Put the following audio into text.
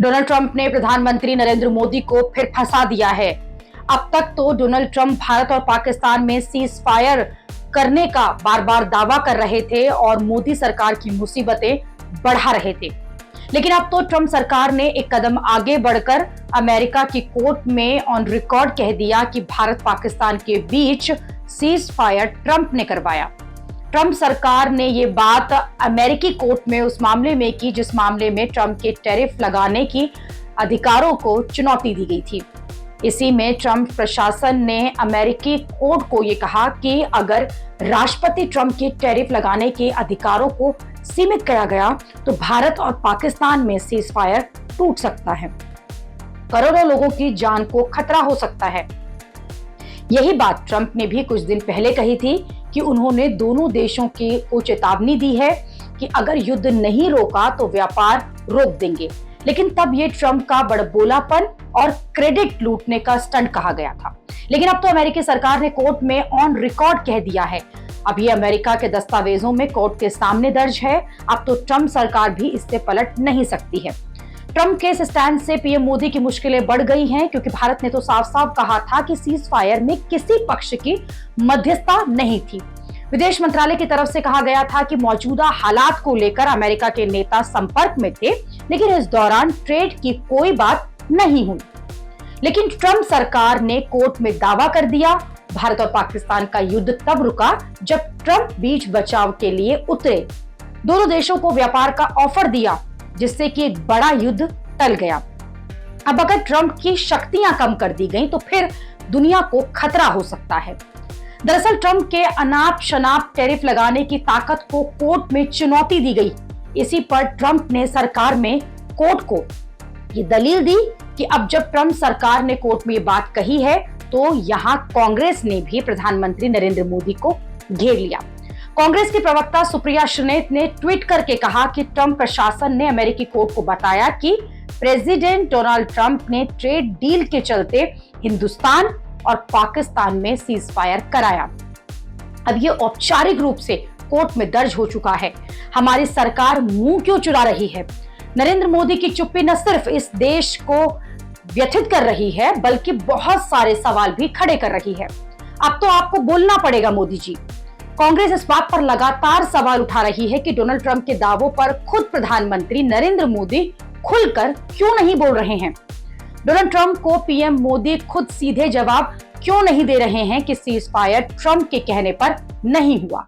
Donald Trump ने प्रधानमंत्री नरेंद्र मोदी को फिर फंसा दिया है। अब तक तो डोनाल्ड ट्रंप भारत और पाकिस्तान में सीज फायर करने का बार बार दावा कर रहे थे और मोदी सरकार की मुसीबतें बढ़ा रहे थे। लेकिन अब तो ट्रंप सरकार ने एक कदम आगे बढ़कर अमेरिका की कोर्ट में ऑन रिकॉर्ड कह दिया कि भारत पाकिस्तान के बीच सीज फायर ट्रंप ने करवाया। ट्रंप सरकार ने ये बात अमेरिकी कोर्ट में उस मामले में की जिस मामले में ट्रंप के टैरिफ लगाने की अधिकारों को चुनौती दी गई थी। इसी में ट्रंप प्रशासन ने अमेरिकी कोर्ट को ये कहा कि अगर राष्ट्रपति ट्रंप के टैरिफ लगाने के अधिकारों को सीमित किया गया तो भारत और पाकिस्तान में सीज फायर टूट सकता है, करोड़ों लोगों की जान को खतरा हो सकता है। यही बात ट्रंप ने भी कुछ दिन पहले कही थी कि उन्होंने दोनों देशों को चेतावनी दी है कि अगर युद्ध नहीं रोका तो व्यापार रोक देंगे। लेकिन तब ये ट्रंप का बड़बोलापन और क्रेडिट लूटने का स्टंट कहा गया था। लेकिन अब तो अमेरिकी सरकार ने कोर्ट में ऑन रिकॉर्ड कह दिया है। अब ये अमेरिका के दस्तावेजों में कोर्ट के सामने दर्ज है। अब तो ट्रंप सरकार भी इससे पलट नहीं सकती है। ट्रंप के इस स्टैंड से पीएम मोदी की मुश्किलें बढ़ गई हैं, क्योंकि भारत ने तो साफ साफ कहा था कि सीज फायर में किसी पक्ष की मध्यस्थता नहीं थी। विदेश मंत्रालय की तरफ से कहा गया था कि मौजूदा हालात को लेकर अमेरिका के नेता संपर्क में थे, लेकिन इस दौरान ट्रेड की कोई बात नहीं हुई। लेकिन ट्रंप सरकार ने कोर्ट में दावा कर दिया। भारत और पाकिस्तान का युद्ध तब रुका जब ट्रंप बीच बचाव के लिए उतरे, दोनों देशों को व्यापार का ऑफर दिया, जिससे कि एक बड़ा युद्ध टल गया। अब अगर ट्रंप की शक्तियां कम कर दी गई तो फिर दुनिया को खतरा हो सकता है। दरअसल ट्रंप के अनाप शनाप टैरिफ लगाने की ताकत को कोर्ट में चुनौती दी गई। इसी पर ट्रंप ने सरकार में कोर्ट को ये दलील दी कि अब जब ट्रंप सरकार ने कोर्ट में ये बात कही है तो यहाँ कांग्रेस ने भी प्रधानमंत्री नरेंद्र मोदी को घेर लिया। कांग्रेस की प्रवक्ता सुप्रिया श्रीनेत ने ट्वीट करके कहा कि ट्रंप प्रशासन ने अमेरिकी कोर्ट को बताया कि प्रेसिडेंट डोनाल्ड ट्रंप ने ट्रेड डील के चलते हिंदुस्तान और पाकिस्तान में सीज फायर कराया। अब ये औपचारिक रूप से कोर्ट में दर्ज हो चुका है। हमारी सरकार मुंह क्यों चुरा रही है? नरेंद्र मोदी की चुप्पी न सिर्फ इस देश को व्यथित कर रही है, बल्कि बहुत सारे सवाल भी खड़े कर रही है। अब तो आपको बोलना पड़ेगा मोदी जी। कांग्रेस इस बात पर लगातार सवाल उठा रही है कि डोनाल्ड ट्रंप के दावों पर खुद प्रधानमंत्री नरेंद्र मोदी खुलकर क्यों नहीं बोल रहे हैं। डोनाल्ड ट्रंप को पीएम मोदी खुद सीधे जवाब क्यों नहीं दे रहे हैं कि सीज फायर ट्रंप के कहने पर नहीं हुआ।